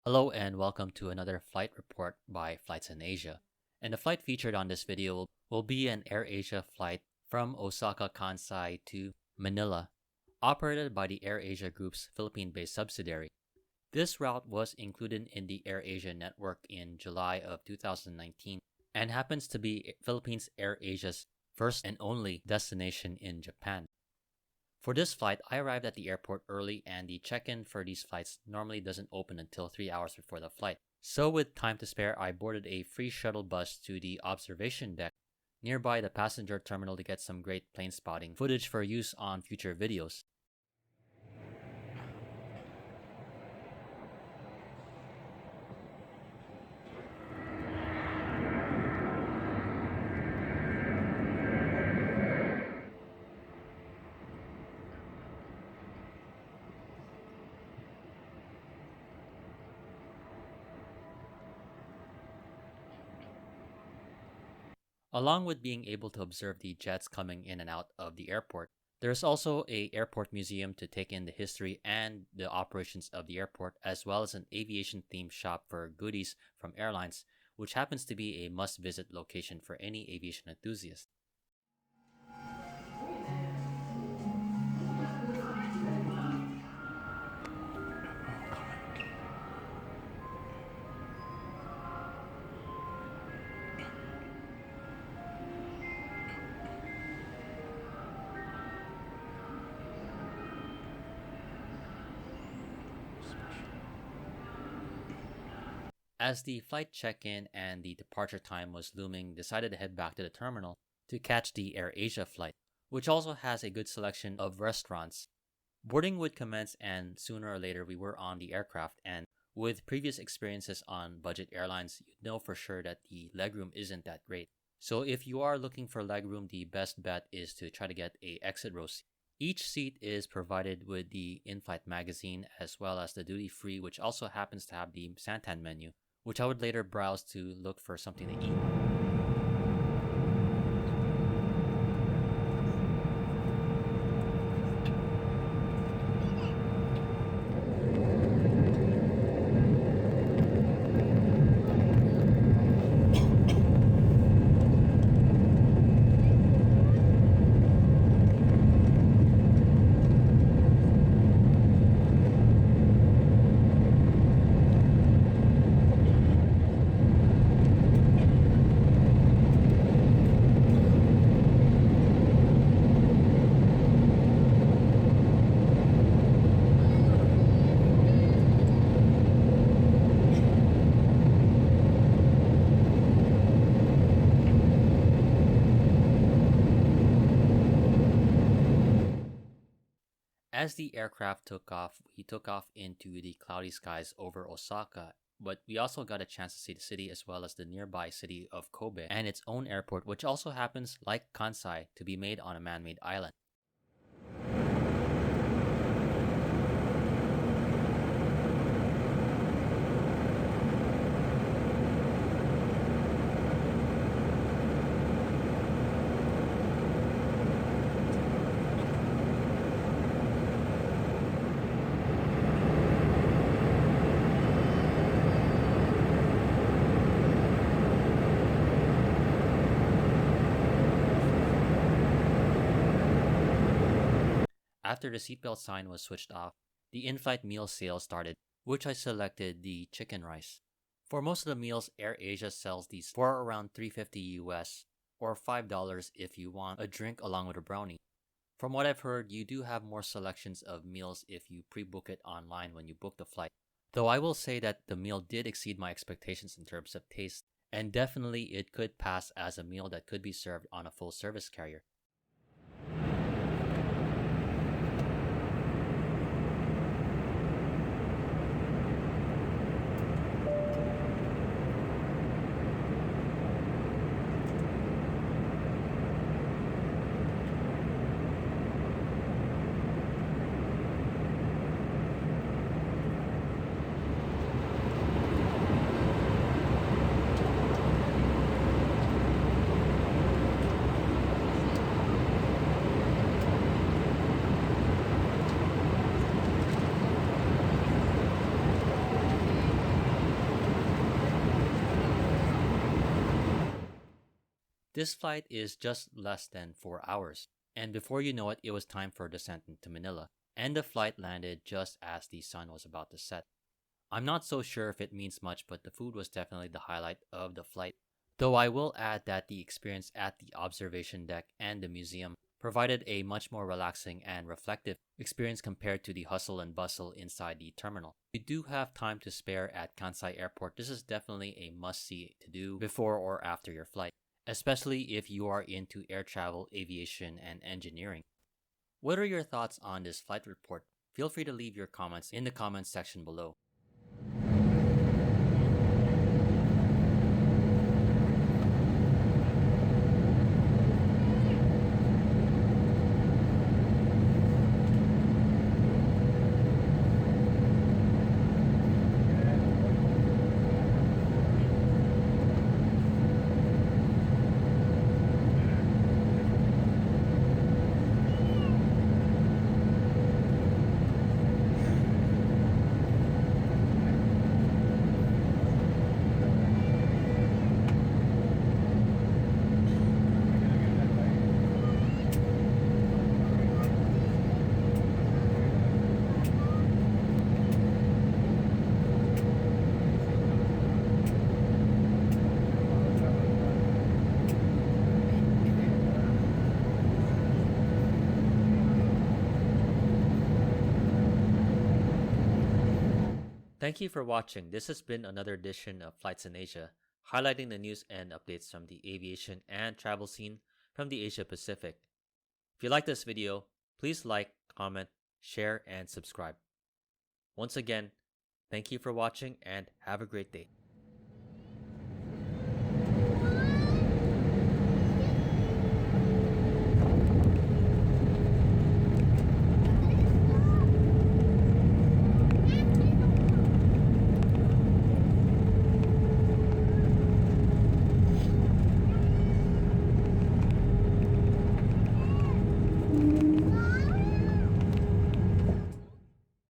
Hello and welcome to another flight report by Flights in Asia. And the flight featured on this video will be an AirAsia flight from Osaka-Kansai to Manila, operated by the AirAsia Group's Philippine-based subsidiary. This route was included in the AirAsia network in July of 2019 and happens to be Philippines AirAsia's first and only destination in Japan. For this flight, I arrived at the airport early and the check-in for these flights normally doesn't open until 3 hours before the flight. So with time to spare, I boarded a free shuttle bus to the observation deck nearby the passenger terminal to get some great plane spotting footage for use on future videos. Along with being able to observe the jets coming in and out of the airport, there's also a airport museum to take in the history and the operations of the airport, as well as an aviation-themed shop for goodies from airlines, which happens to be a must-visit location for any aviation enthusiast. As the flight check-in and the departure time was looming, decided to head back to the terminal to catch the AirAsia flight, which also has a good selection of restaurants. Boarding would commence and sooner or later we were on the aircraft, and with previous experiences on budget airlines, you'd know for sure that the legroom isn't that great. So if you are looking for legroom, the best bet is to try to get a exit row seat. Each seat is provided with the in-flight magazine as well as the duty-free, which also happens to have the Santan menu, which I would later browse to look for something to eat. As the aircraft took off, we took off into the cloudy skies over Osaka, but we also got a chance to see the city as well as the nearby city of Kobe and its own airport, which also happens, like Kansai, to be made on a man-made island. After the seatbelt sign was switched off, the in-flight meal sale started, which I selected the chicken rice. For most of the meals, AirAsia sells these for around $3.50 US, or $5 if you want a drink along with a brownie. From what I've heard, you do have more selections of meals if you pre-book it online when you book the flight. Though I will say that the meal did exceed my expectations in terms of taste, and definitely it could pass as a meal that could be served on a full-service carrier. This flight is just less than 4 hours, and before you know it, it was time for descent into Manila, and the flight landed just as the sun was about to set. I'm not so sure if it means much, but the food was definitely the highlight of the flight. Though I will add that the experience at the observation deck and the museum provided a much more relaxing and reflective experience compared to the hustle and bustle inside the terminal. If you do have time to spare at Kansai Airport, this is definitely a must-see to do before or after your flight, especially if you are into air travel, aviation, and engineering. What are your thoughts on this flight report? Feel free to leave your comments in the comments section below. Thank you for watching. This has been another edition of Flights in Asia, highlighting the news and updates from the aviation and travel scene from the Asia Pacific. If you like this video, please like, comment, share, and subscribe. Once again, thank you for watching and have a great day.